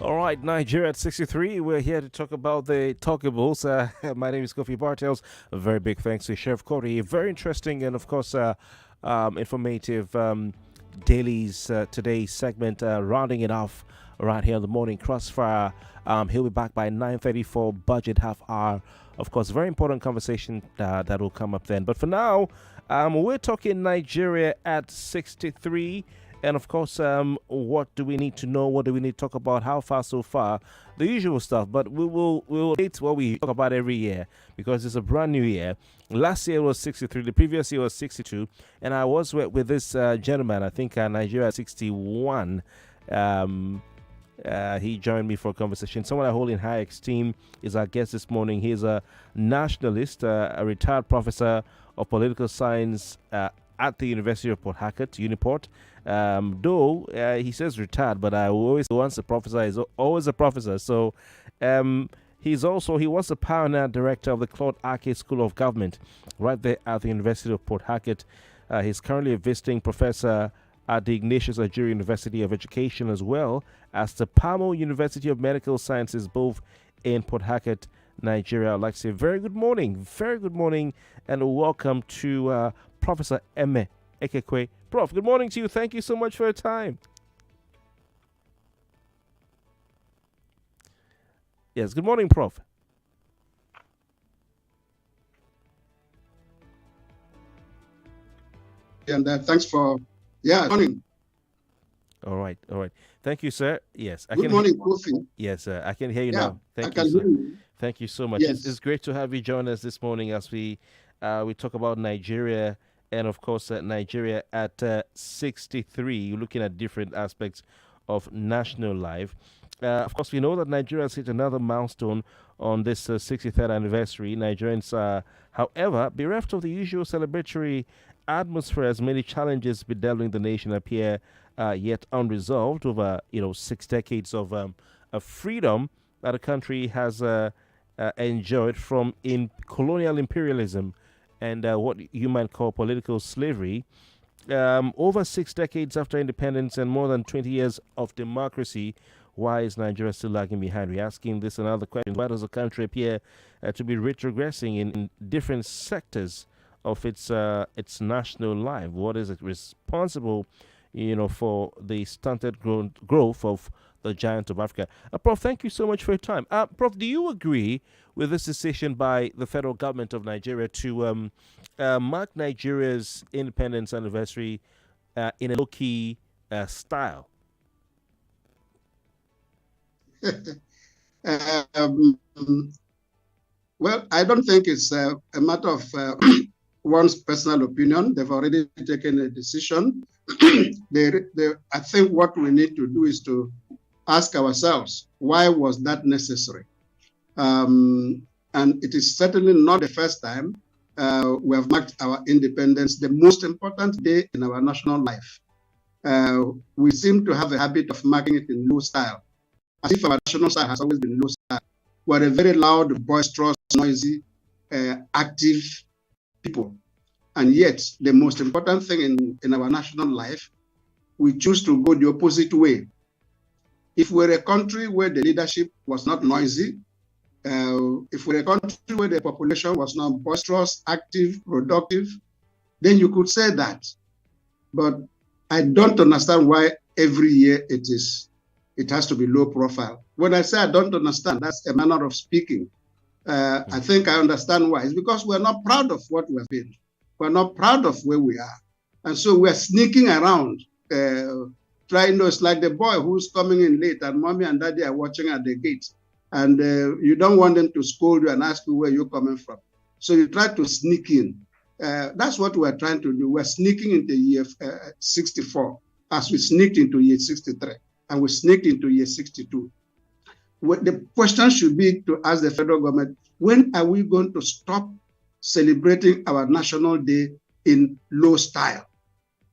All right, Nigeria at 63. We're here to talk about the talkables. My name is Kofi Bartels. A very big thanks to Chef Cody. Very interesting and, of course, informative dailies today's segment, rounding it off right here in the morning crossfire. He'll be back by 9:30 for budget half hour. Of course, very important conversation that will come up then. But for now, we're talking Nigeria at 63. And of course, what do we need to know? What do we need to talk about? How far so far? The usual stuff. But we will hit what we talk about every year because it's a brand new year. Last year was 63. The previous year was 62. And I was with this gentleman. I think Nigeria 61. He joined me for a conversation. Someone I hold in high esteem is our guest this morning. He's a nationalist, a retired professor of political science at the University of Port Harcourt, Uniport. Though he says retired, but I always once a professor is always a professor. So he was the pioneer director of the Claude Ake School of Government, right there at the University of Port Harcourt. He's currently a visiting professor at the Ignatius Ajuri University of Education, as well as the Pamo University of Medical Sciences, both in Port Harcourt, Nigeria. I'd like to say very good morning, and welcome to Professor Eme Ekekwe. Prof, good morning to you. Thank you so much for your time. Yes, good morning, Prof. And thanks for, morning. All right. Thank you, sir. Yes, Good morning, Kofi. Yes, I can hear you now. Thank I you, can sir. hear you. Thank you so much. Yes. It's great to have you join us this morning as we talk about Nigeria and, of course, Nigeria at 63. You're looking at different aspects of national life. Of course, we know that Nigeria has hit another milestone on this 63rd anniversary. Nigerians are, however, bereft of the usual celebratory atmosphere as many challenges bedeviling the nation appear yet unresolved over 6 decades of freedom that the country has enjoyed from colonial imperialism and what you might call political slavery. Over 6 decades after independence and more than 20 years of democracy, why is Nigeria still lagging behind? We're asking this and other questions. Why does the country appear to be retrogressing in different sectors of its national life? What is it responsible, for the stunted growth of the giant of Africa? Prof, thank you so much for your time. Prof, do you agree with this decision by the federal government of Nigeria to mark Nigeria's independence anniversary in a low-key style? um, well, I don't think it's a matter of one's personal opinion. They've already taken a decision. I think what we need to do is to ask ourselves, why was that necessary? And it is certainly not the first time we have marked our independence, the most important day in our national life. We seem to have a habit of marking it in low style, as if our national style has always been low style. We're a very loud, boisterous, noisy, active people. And yet, the most important thing in our national life, we choose to go the opposite way. If we're a country where the leadership was not noisy, if we're a country where the population was not boisterous, active, productive, then you could say that. But I don't understand why every year it has to be low profile. When I say I don't understand, that's a manner of speaking. I think I understand why. It's because we're not proud of what we've been. We're not proud of where we are. And so we're sneaking around, trying to, it's like the boy who's coming in late and mommy and daddy are watching at the gate. And you don't want them to scold you and ask you where you're coming from. So you try to sneak in. That's what we're trying to do. We're sneaking into year 64 as we sneaked into year 63 and we sneaked into year 62. The question should be to ask the federal government, when are we going to stop celebrating our national day in low style?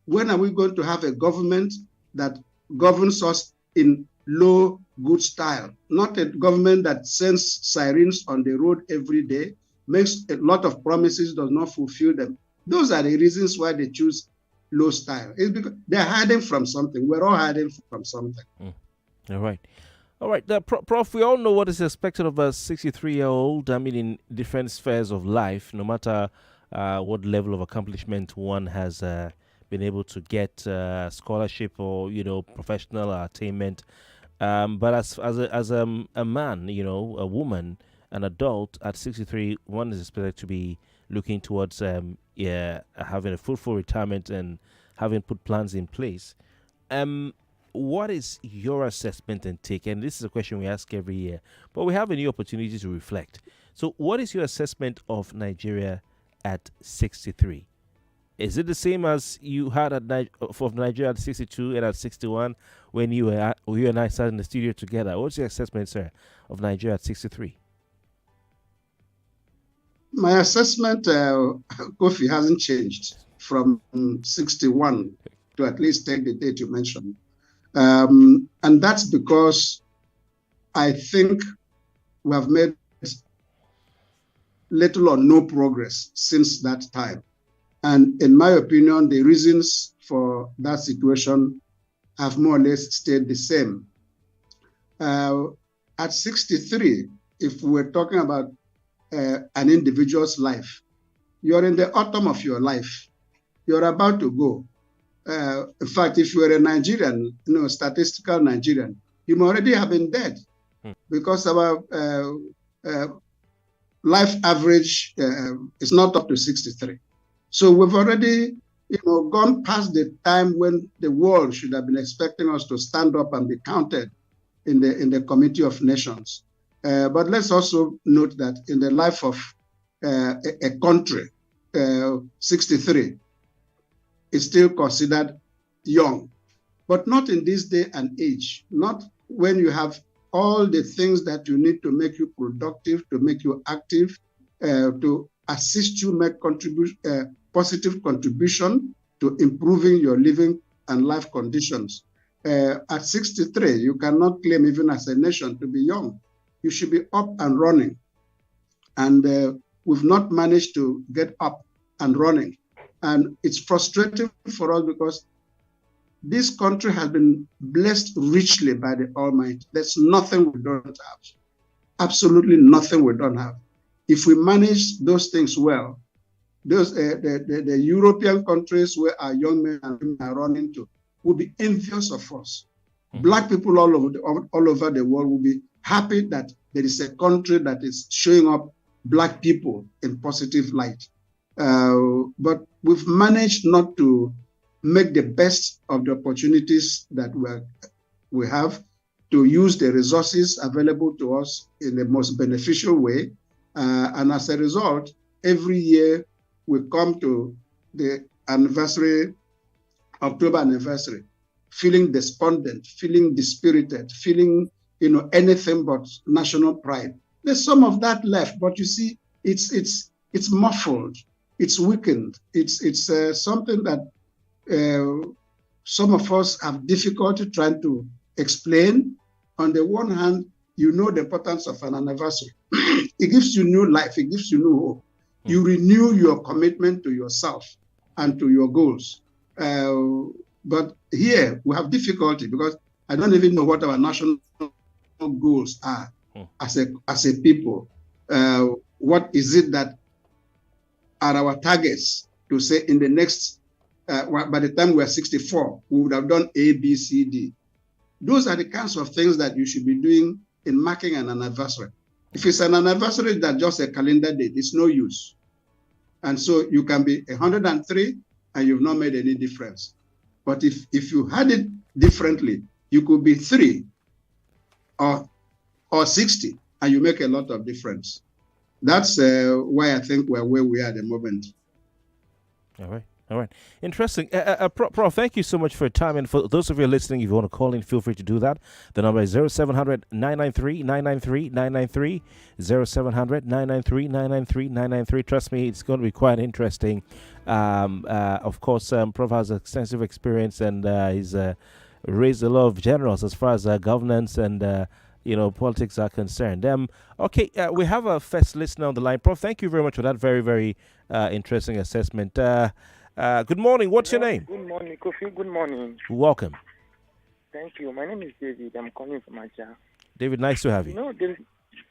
When are we going to have a government that governs us in low, good style? Not a government that sends sirens on the road every day, makes a lot of promises, does not fulfill them. Those are the reasons why they choose low style. It's because they're hiding from something. We're all hiding from something. All right. All right, Prof, we all know what is expected of a 63-year-old, I mean, in different spheres of life, no matter what level of accomplishment one has been able to get, scholarship or, professional attainment. But as a man, a woman, an adult at 63, one is expected to be looking towards, having a fruitful retirement and having put plans in place. Um, what is your assessment and take? And this is a question we ask every year, but we have a new opportunity to reflect. So, what is your assessment of Nigeria at 63? Is it the same as you had of Nigeria at 62 and at 61 when you and I sat in the studio together? What's your assessment, sir, of Nigeria at 63? My assessment, Kofi, hasn't changed from 61 to at least take the date you mentioned. And that's because I think we have made little or no progress since that time. And in my opinion, the reasons for that situation have more or less stayed the same. At 63, if we're talking about an individual's life, you're in the autumn of your life. You're about to go. In fact, if you're a Nigerian, statistical Nigerian, you may already have been dead because our life average is not up to 63. So we've already, gone past the time when the world should have been expecting us to stand up and be counted in the Committee of Nations. But let's also note that in the life of a country, 63 is still considered young, but not in this day and age, not when you have all the things that you need to make you productive, to make you active, to assist you make positive contribution to improving your living and life conditions. At 63, you cannot claim even as a nation to be young. You should be up and running. And we've not managed to get up and running. And it's frustrating for us because this country has been blessed richly by the Almighty. There's nothing we don't have. Absolutely nothing we don't have. If we manage those things well, the European countries where our young men and women are running to will be envious of us. Mm-hmm. Black people all over the world will be happy that there is a country that is showing up Black people in positive light. But we've managed not to make the best of the opportunities that we have, to use the resources available to us in the most beneficial way. And as a result, every year we come to the anniversary, October anniversary, feeling despondent, feeling dispirited, feeling anything but national pride. There's some of that left, but you see, it's muffled, it's weakened, it's something that some of us have difficulty trying to explain. On the one hand, the importance of an anniversary. It gives you new life, it gives you new hope. You renew your commitment to yourself and to your goals. But here we have difficulty because I don't even know what our national goals are as a people. What is it that are our targets to say in the next, by the time we're 64, we would have done A, B, C, D. Those are the kinds of things that you should be doing in marking an anniversary. If it's an anniversary that's just a calendar date, it's no use. And so you can be 103 and you've not made any difference. But if you had it differently, you could be 3 or 60 and you make a lot of difference. That's why I think we're where we are at the moment. All right. Interesting. Prof, thank you so much for your time. And for those of you listening, if you want to call in, feel free to do that. The number is 0700 993 993 993. 0700 993 993 993. Trust me, it's going to be quite interesting. Of course, Prof has extensive experience and he's raised a lot of generals as far as governance and politics are concerned. Okay, we have a first listener on the line. Prof, thank you very much for that very, very interesting assessment. Good morning. What's your name? Good morning, Kofi. Good morning. Welcome. Thank you. My name is David. I'm calling from Aja. David, nice to have you.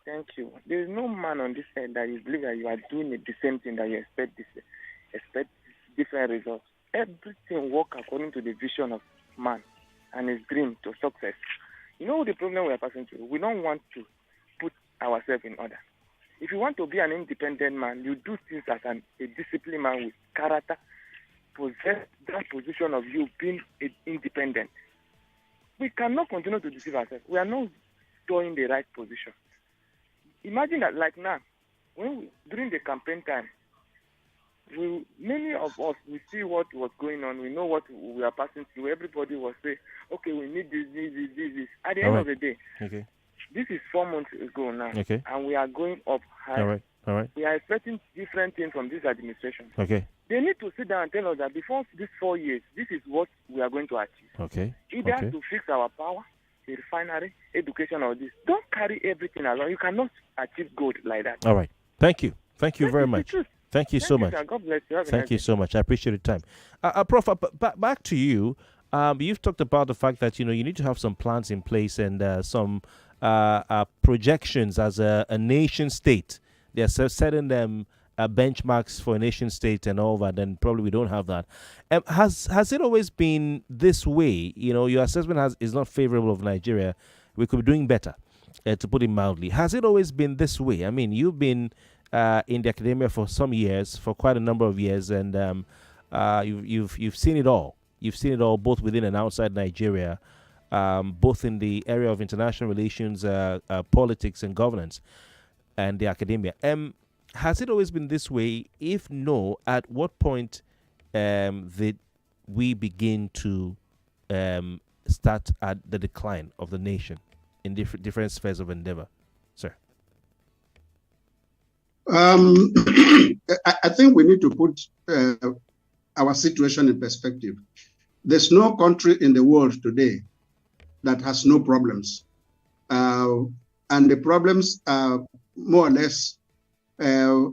Thank you. There is no man on this earth that you believe that you are doing the same thing that you expect different results. Everything works according to the vision of man and his dream to success. You know the problem we are passing through? We don't want to put ourselves in order. If you want to be an independent man, you do things as a disciplined man with character, possess that position of you being independent. We cannot continue to deceive ourselves. We are not doing the right position. Imagine that, like now, during the campaign time, many of us, we see what was going on. We know what we are passing through. Everybody was saying, okay, we need this. At the end of the day, this is 4 months ago now, and we are going up high. All right. We are expecting different things from this administration. Okay. They need to sit down and tell us that before these 4 years, this is what we are going to achieve. Either to fix our power, the refinery, education, or this. Don't carry everything along. You cannot achieve good like that. All right. Thank you. Thank you very much. Thank you so much. Sir. God bless you. Thank you so much. I appreciate your time. Prof, back to you. You've talked about the fact that, you need to have some plans in place and some projections as a nation state. They're setting them benchmarks for a nation state and all that, and probably we don't have that. Has it always been this way? Your assessment is not favorable of Nigeria. We could be doing better, to put it mildly. Has it always been this way? I mean, you've been in the academia for some years, for quite a number of years, and you've seen it all. You've seen it all, both within and outside Nigeria, both in the area of international relations, politics, and governance, and the academia. Has it always been this way? If no, at what point did we begin to start at the decline of the nation in different spheres of endeavor, sir? I think we need to put our situation in perspective. There's no country in the world today that has no problems. And the problems are more or less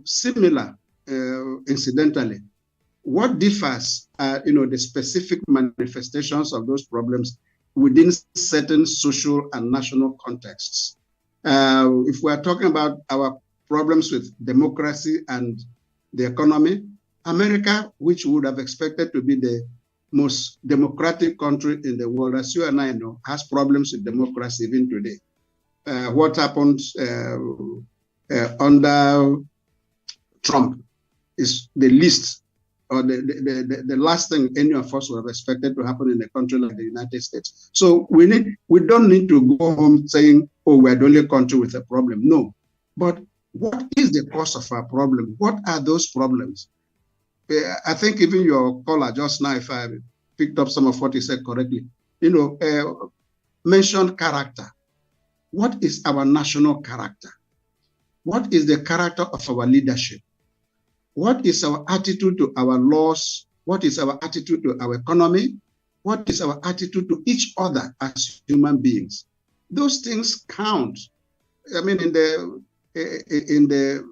similar, incidentally. What differs are, the specific manifestations of those problems within certain social and national contexts. If we are talking about our problems with democracy and the economy, America, which would have expected to be the most democratic country in the world, as you and I know, has problems with democracy even today. What happened under Trump is the least or the last thing any of us would have expected to happen in a country like the United States. So we don't need to go home saying, oh, we're the only country with a problem. No. But what is the cause of our problem? What are those problems? I think even your caller just now, if I picked up some of what he said correctly, mentioned character. What is our national character? What is the character of our leadership? What is our attitude to our laws? What is our attitude to our economy? What is our attitude to each other as human beings? Those things count. I mean, in the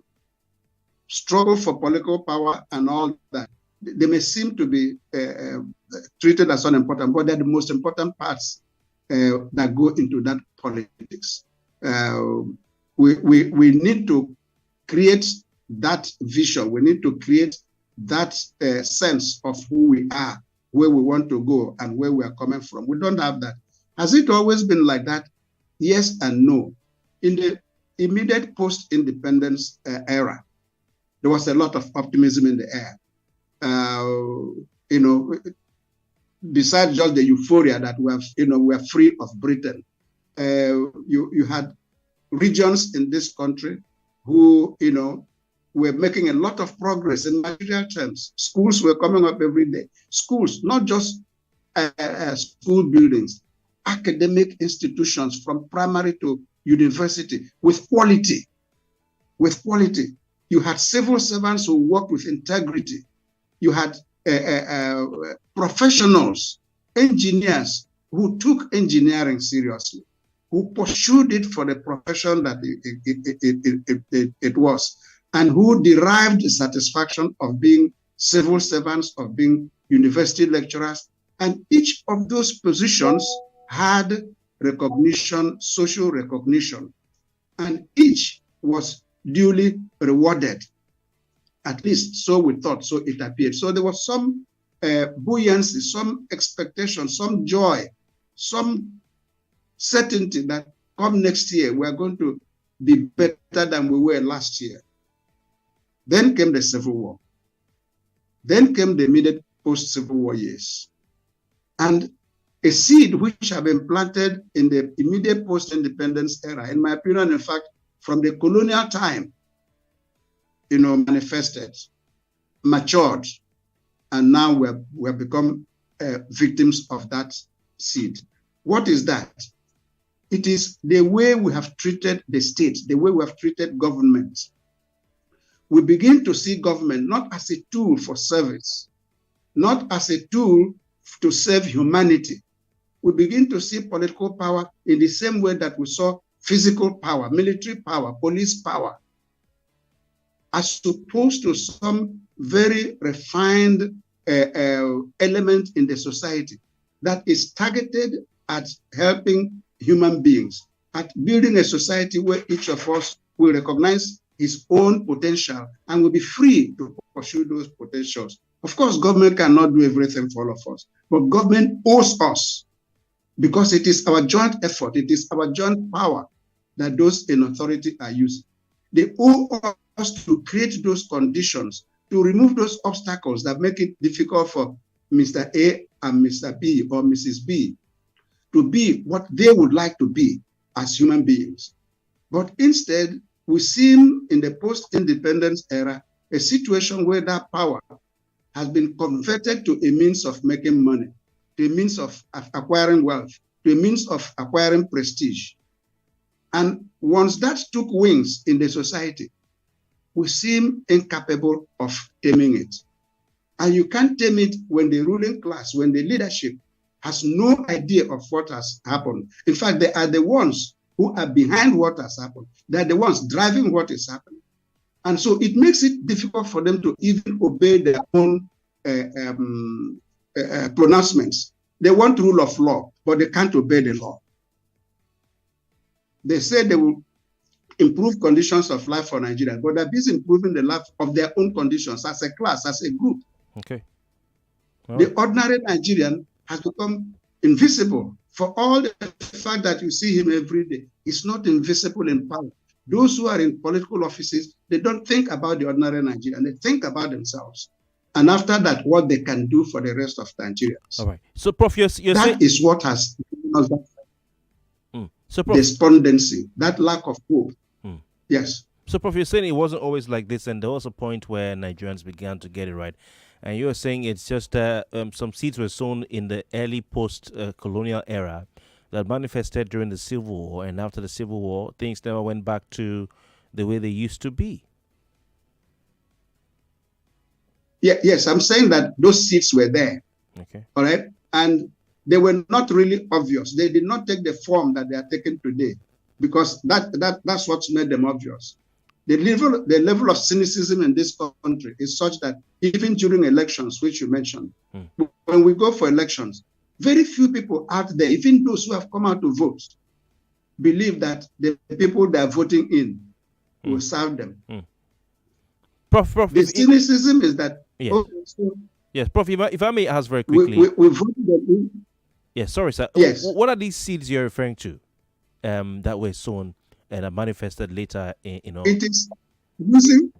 struggle for political power and all that, they may seem to be treated as unimportant, but they're the most important parts that go into that politics. We need to create that vision. We need to create that sense of who we are, where we want to go, and where we are coming from. We don't have that. Has it always been like that? Yes and no. In the immediate post-independence era, there was a lot of optimism in the air. Besides just the euphoria that we are free of Britain, you had regions in this country who, were making a lot of progress in material terms. Schools were coming up every day. Schools, not just school buildings, academic institutions from primary to university with quality. With quality. You had civil servants who worked with integrity. You had professionals, engineers who took engineering seriously, who pursued it for the profession that it was, and who derived the satisfaction of being civil servants, of being university lecturers. And each of those positions had recognition, social recognition, and each was duly rewarded. At least so we thought, so it appeared. So there was some buoyancy, some expectation, some joy, some certainty that come next year we are going to be better than we were last year. Then came the Civil War. Then came the immediate post-Civil War years. And a seed which had been planted in the immediate post-independence era, in my opinion, in fact, from the colonial time, manifested, matured, and now we have become victims of that seed. What is that? It is the way we have treated the state, the way we have treated government. We begin to see government not as a tool for service, not as a tool to serve humanity. We begin to see political power in the same way that we saw physical power, military power, police power, as opposed to some very refined element in the society that is targeted at helping human beings, at building a society where each of us will recognize his own potential and will be free to pursue those potentials. Of course, government cannot do everything for all of us, but government owes us because it is our joint effort, it is our joint power that those in authority are using. They owe us to create those conditions, to remove those obstacles that make it difficult for Mr. A and Mr. B or Mrs. B to be what they would like to be as human beings. But instead, we see in the post-independence era a situation where that power has been converted to a means of making money, to a means of acquiring wealth, to a means of acquiring prestige. And once that took wings in the society, we seem incapable of taming it. And you can't tame it when the ruling class, when the leadership has no idea of what has happened. In fact, they are the ones who are behind what has happened. They're the ones driving what is happening. And so it makes it difficult for them to even obey their own pronouncements. They want rule of law, but they can't obey the law. They say they will improve conditions of life for Nigerians, but they're busy improving the life of their own conditions as a class, as a group. Okay. The ordinary Nigerian has become invisible. For all the fact that you see him every day, he's not invisible in power. Those who are in political offices, they don't think about the ordinary Nigerian. They think about themselves. And after that, what they can do for the rest of Nigerians. All right. So, Prof, you're saying that is what has given us that so, Prof, despondency, that lack of hope. Yes. So, Prof, you're saying it wasn't always like this, and there was a point where Nigerians began to get it right. And you're saying it's just some seeds were sown in the early post-colonial era that manifested during the Civil War, and after the Civil War, things never went back to the way they used to be. Yes, I'm saying that those seeds were there. Okay. All right. And they were not really obvious. They did not take the form that they are taking today, because that's what's made them obvious. The level of cynicism in this country is such that even during elections, which you mentioned, when we go for elections, very few people out there, even those who have come out to vote, believe that the people they are voting in will serve them. Prof, the cynicism is that. Yes. Yes, Prof, if I may ask very quickly. We voted them in. Yes, sorry, sir. Yes. What are these seeds you're referring to that were sown and are manifested later in It is using,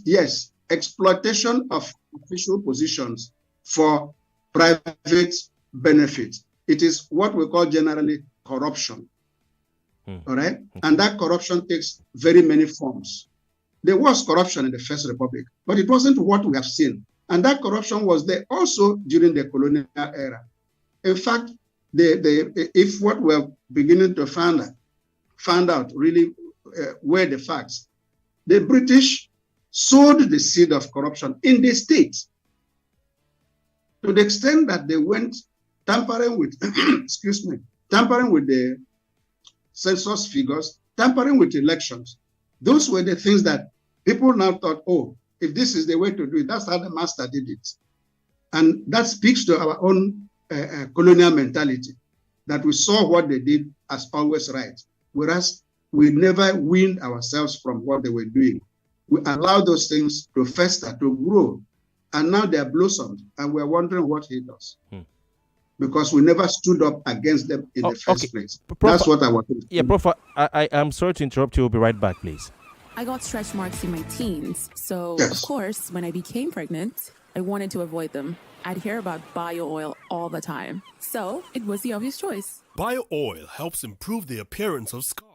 yes, exploitation of official positions for private benefit. It is what we call generally corruption. All right? Okay. And that corruption takes very many forms. There was corruption in the First Republic, but it wasn't what we have seen. And that corruption was there also during the colonial era. In fact, if what we're beginning to find out really were the facts, the British sowed the seed of corruption in the state to the extent that they went tampering with, tampering with the census figures, tampering with elections. Those were the things that people now thought, oh, if this is the way to do it, that's how the master did it. And that speaks to our own colonial mentality. that we saw what they did as always right, whereas we never weaned ourselves from what they were doing. We allowed those things to fester, to grow, and now they are blossomed, and we're wondering what hit us. Because we never stood up against them in the Okay, first place. Prof, That's what I want to say. yeah, Prof. I am sorry to interrupt you. We'll be right back, please. I got stretch marks in my teens, so Yes. of course, when I became pregnant, I wanted to avoid them. I'd hear about bio oil all the time, so it was the obvious choice. Bio oil helps improve the appearance of scars.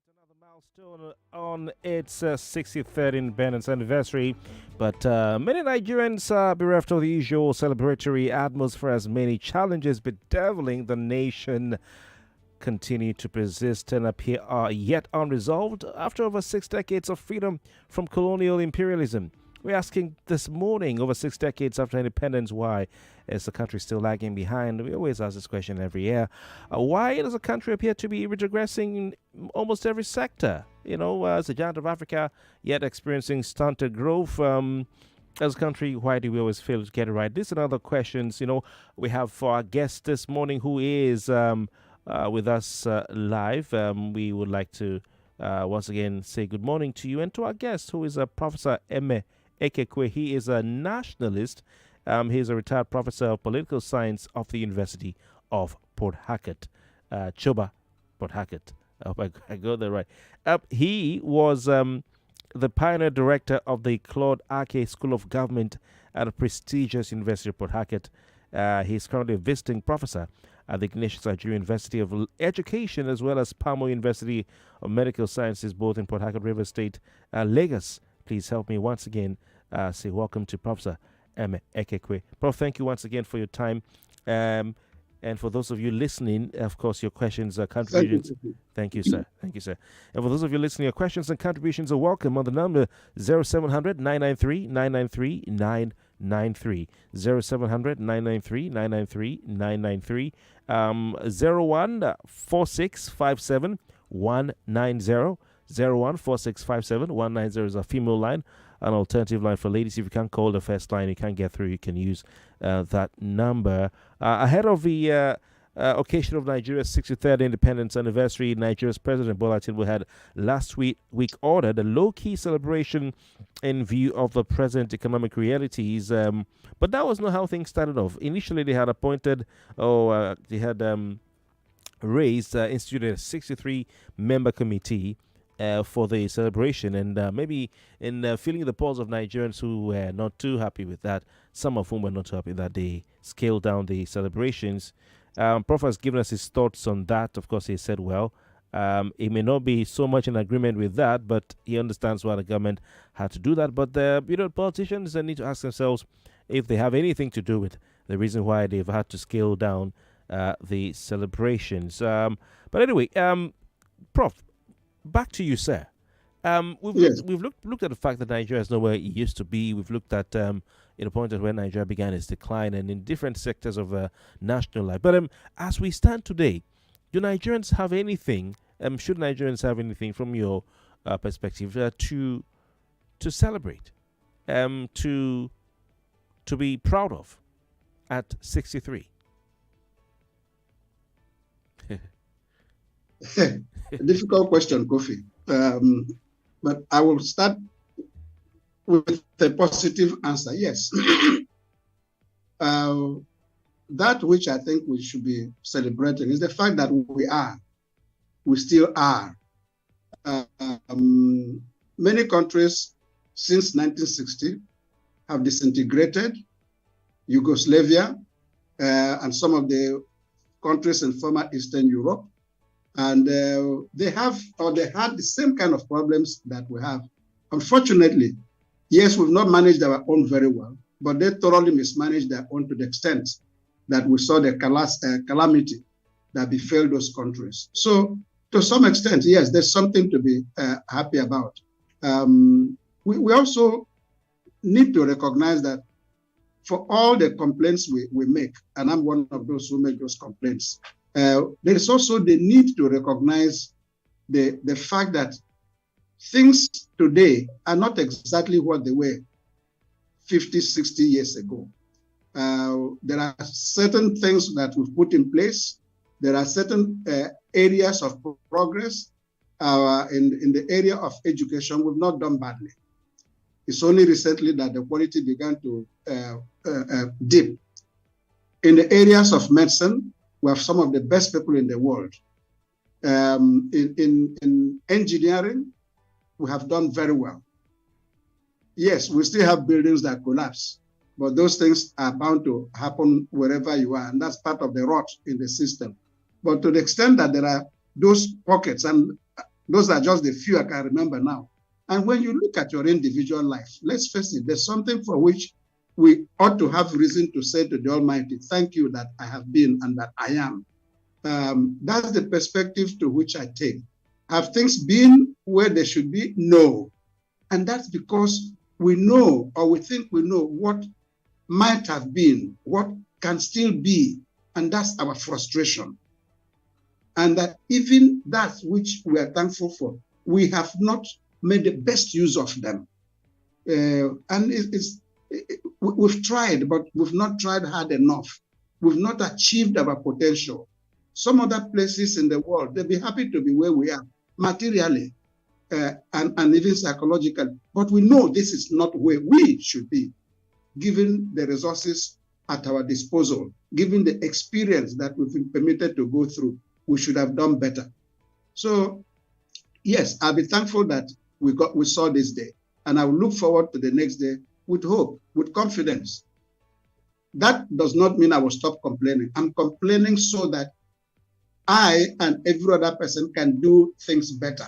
Another milestone on its 63rd independence anniversary, but many Nigerians are bereft of the usual celebratory atmosphere as many challenges bedeviling the nation continue to persist and appear are yet unresolved after over 6 decades of freedom from colonial imperialism. We're asking this morning, over 6 decades after independence, why is the country still lagging behind? We always ask this question every year. Why does the country appear to be retrogressing in almost every sector? As a giant of Africa, yet experiencing stunted growth. As a country, why do we always fail to get it right? These and other questions, we have for our guest this morning who is with us live. We would like to once again say good morning to you and to our guest who is Professor Ekekwe. He is a nationalist. He is a retired professor of political science of the University of Port Harcourt. Choba, Port Harcourt. I hope I got that right. He was the pioneer director of the Claude Ake School of Government at the prestigious University of Port Harcourt. He is currently a visiting professor at the Ignatius Nigeria University of Education as well as Pamo University of Medical Sciences, both in Port Harcourt, River State, Lagos. Please help me once again say welcome to Professor Ekekwe. Prof, thank you once again for your time. And for those of you listening, of course, your questions, contributions. Thank you, sir. Thank you, sir. And for those of you listening, your questions and contributions are welcome on the number 0700 993 993 993. 0700 993 993 993. 01 4657 190. 01 4657 190 is a female line. An alternative line for ladies. If you can't call the first line, you can't get through, you can use that number. Ahead of the occasion of Nigeria's 63rd independence anniversary, Nigeria's President Bola Tinubu had last week ordered a low-key celebration in view of the present economic realities. But that was not how things started off. Initially, they had instituted a 63-member committee for the celebration, and maybe in feeling the pulse of Nigerians who were not too happy with that, some of whom were not too happy that they scaled down the celebrations. Prof has given us his thoughts on that. Of course, he said, well, he may not be so much in agreement with that, but he understands why the government had to do that. But politicians need to ask themselves if they have anything to do with the reason why they've had to scale down the celebrations. But anyway, Prof, back to you, sir. We've looked at the fact that Nigeria is not where it used to be. We've looked at the point at where Nigeria began its decline, and in different sectors of national life. But as we stand today, do Nigerians have anything? Should Nigerians have anything from your perspective to celebrate, to be proud of at 63? A difficult question, Kofi. But I will start with a positive answer. Yes. That which I think we should be celebrating is the fact that we still are. Many countries since 1960 have disintegrated. Yugoslavia and some of the countries in former Eastern Europe. And they had the same kind of problems that we have. Unfortunately, yes, we've not managed our own very well, but they thoroughly mismanaged their own to the extent that we saw the calamity that befell those countries. So to some extent, yes, there's something to be happy about. We also need to recognize that for all the complaints we make, and I'm one of those who make those complaints, there is also the need to recognize the fact that things today are not exactly what they were 50, 60 years ago. There are certain things that we've put in place. There are certain areas of progress. In the area of education, we've not done badly. It's only recently that the quality began to dip. In the areas of medicine, we have some of the best people in the world. In engineering, we have done very well. Yes, we still have buildings that collapse, but those things are bound to happen wherever you are, and that's part of the rot in the system. But to the extent that there are those pockets, and Those are just the few I can remember now. And when you look at your individual life, let's face it, there's something for which we ought to have reason to say to the Almighty, thank you that I have been and that I am. That's the perspective to which I take. Have things been where they should be? No. And that's because we know, or we think we know, what might have been, what can still be, and that's our frustration. And that even that which we are thankful for, we have not made the best use of them. And we've tried, but we've not tried hard enough. We've not achieved our potential. Some other places in the world, they'll be happy to be where we are, materially and even psychologically. But we know this is not where we should be, given the resources at our disposal, given the experience that we've been permitted to go through. We should have done better. So, yes, I'll be thankful that we saw this day, and I will look forward to the next day with hope, with confidence. That does not mean I will stop complaining. I'm complaining so that I and every other person can do things better.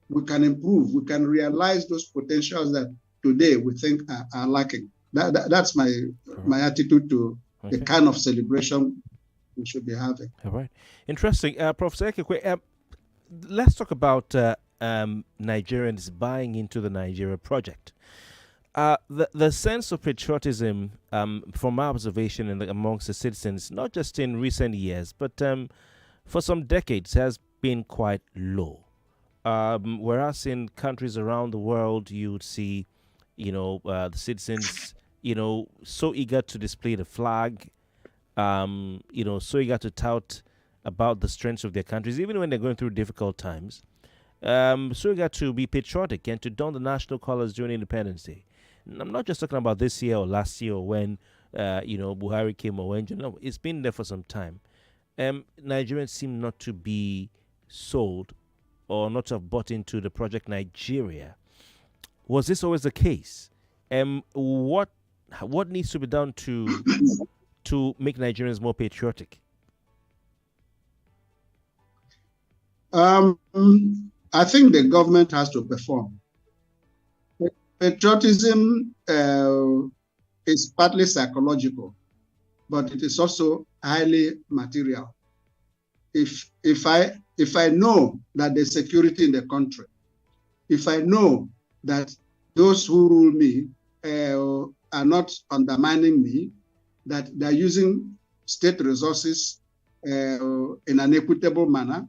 We can improve. We can realize those potentials that today we think are lacking. That's my attitude to the kind of celebration we should be having. All right. Interesting. Professor Ekekwe, let's talk about Nigerians buying into the Nigeria project. The sense of patriotism, from my observation amongst the citizens, not just in recent years, but for some decades, has been quite low. Whereas in countries around the world, you would see, the citizens, so eager to display the flag, so eager to tout about the strengths of their countries, even when they're going through difficult times. So eager to be patriotic and to don the national colors during Independence Day. And I'm not just talking about this year or last year or when, Buhari came or when. No, it's been there for some time. Nigerians seem not to be sold or not to have bought into the Project Nigeria. Was this always the case? What needs to be done to make Nigerians more patriotic? I think the government has to perform. Patriotism is partly psychological, but it is also highly material. If I know that there's security in the country, if I know that those who rule me are not undermining me, that they're using state resources in an equitable manner,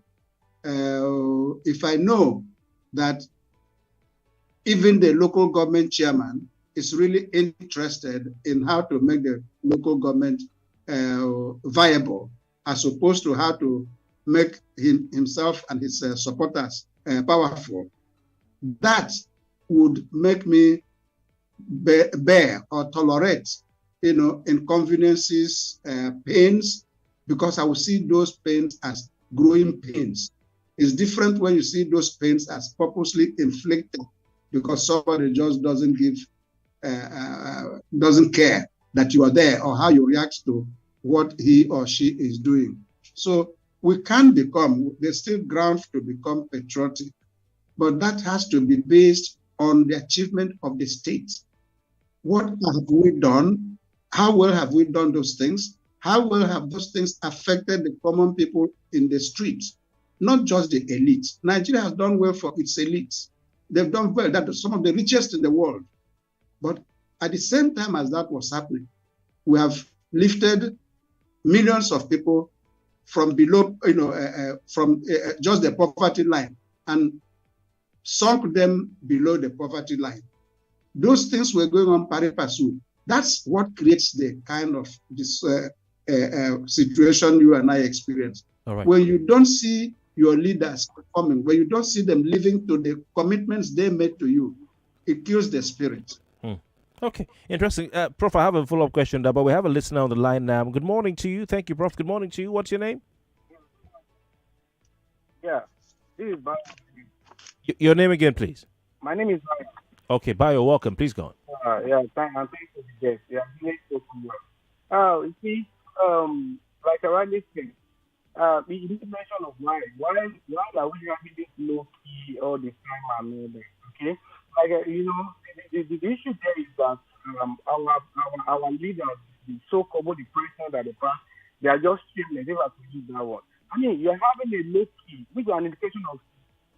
if I know that even the local government chairman is really interested in how to make the local government viable, as opposed to how to make himself and his supporters powerful, that would make me bear or tolerate, inconveniences, pains, because I will see those pains as growing pains. It's different when you see those pains as purposely inflicted because somebody just doesn't care that you are there or how you react to what he or she is doing. So we can there's still ground to become patriotic, but that has to be based on the achievement of the state. What have we done? How well have we done those things? How well have those things affected the common people in the streets? Not just the elite. Nigeria has done well for its elites. They've done well. That is some of the richest in the world. But at the same time as that was happening, we have lifted millions of people from below, from just the poverty line and sunk them below the poverty line. Those things were going on pari passu. That's what creates the kind of this situation you and I experience. All right. When you don't see your leaders performing, when you don't see them living to the commitments they made to you, it kills the spirit. Okay, interesting. Prof, I have a follow-up question, but we have a listener on the line now. Good morning to you. Thank you, Prof. Good morning to you. What's your name? Yeah, this is Bayo. Your name again, please. My name is Bayo. Okay, Bayo, welcome. Please go on. Thank you for the guest. Yeah, you see, like I rightly said, you did mention of why are we having this low key all the time and all that? Okay, like the issue there is that our leaders, the so-called the president at the past, they are just shameless. They have to use that word. I mean, you're having a low key, which is an indication of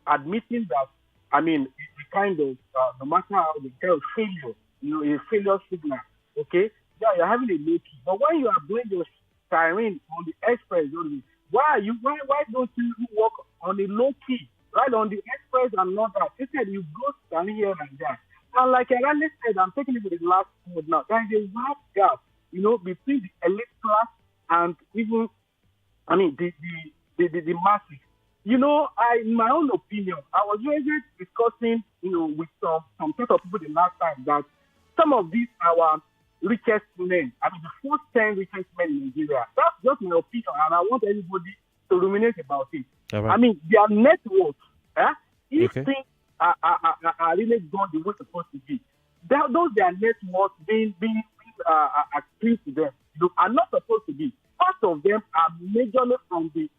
admitting that. I mean, it's kind of no matter how the kind of failure, a failure signal. Okay, yeah, you're having a low key, but when you are doing your siren on the express only, why don't you work on a low key, right on the express and not that? Instead, you go stand here and there. And like I already said, I'm taking it with the last word now. There is a vast gap, between the elite class and even, I mean, the masses. In my own opinion, I was really discussing, with some set of people the last time that some of these our richest men, I mean, the first 10 richest men in Nigeria. That's just my opinion, and I want everybody to ruminate about it. Right. I mean, their net worth, if Okay. things are really gone the way it's supposed to be, those their net worth being accrued to them, are not supposed to be. Part of them are majorly from the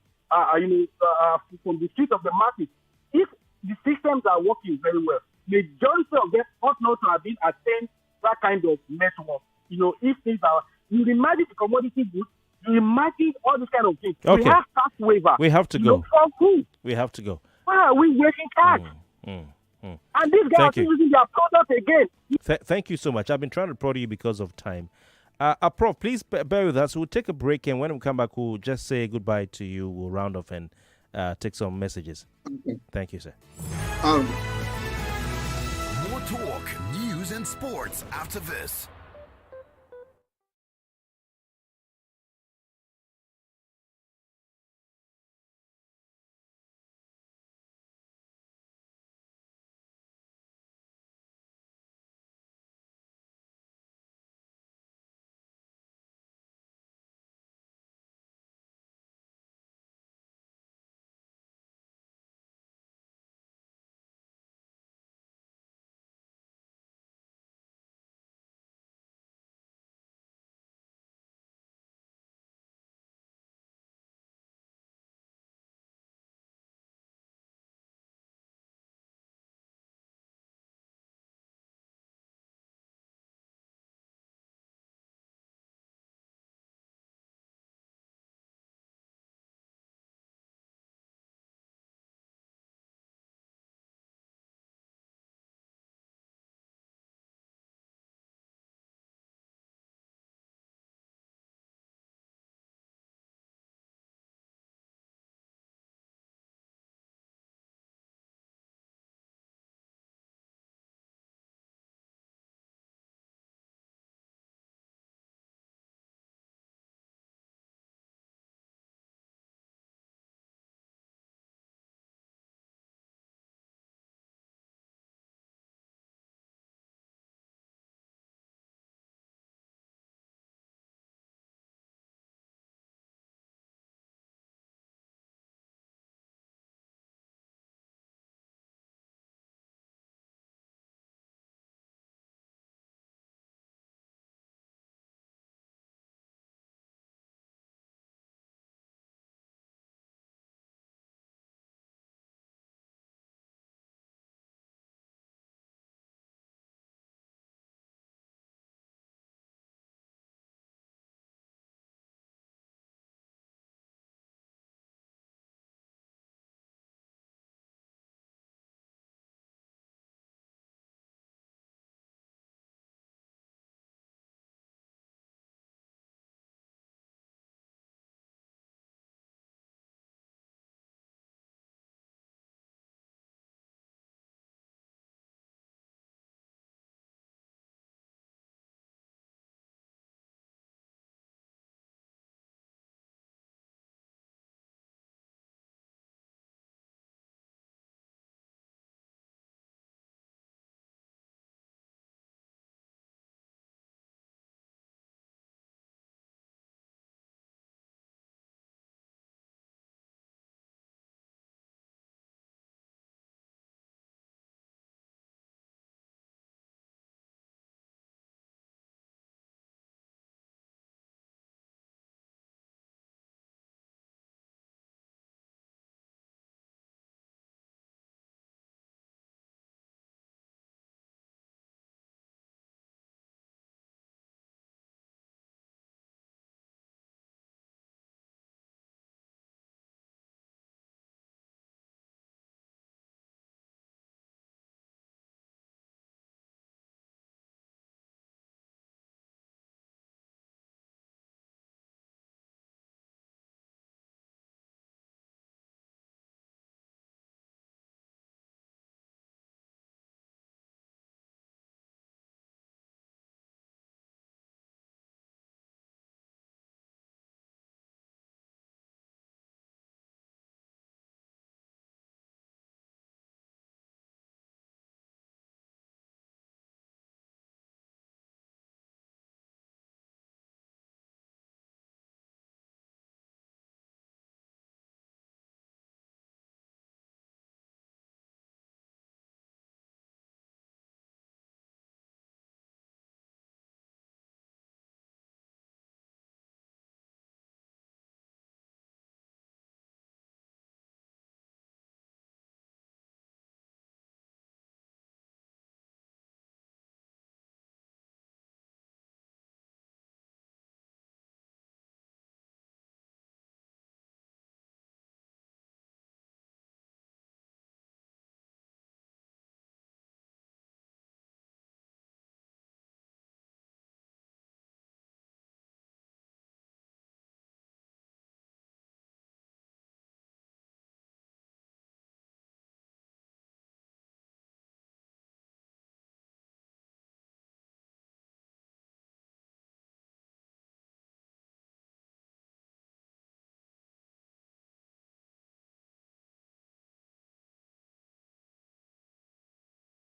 street of the market. If the systems are working very well, majority of them ought not to have been attained that kind of network. If things are, you imagine the commodity goods, you imagine all these kind of things. Okay. We have tax waiver. We have to go. For who? We have to go. Why are we wasting tax? And these guys are using their product again. Thank you so much. I've been trying to prod you because of time. Prof, please bear with us. We'll take a break, and when we come back, we'll just say goodbye to you. We'll round off and take some messages. Okay. Thank you, sir. More talk, news, and sports after this.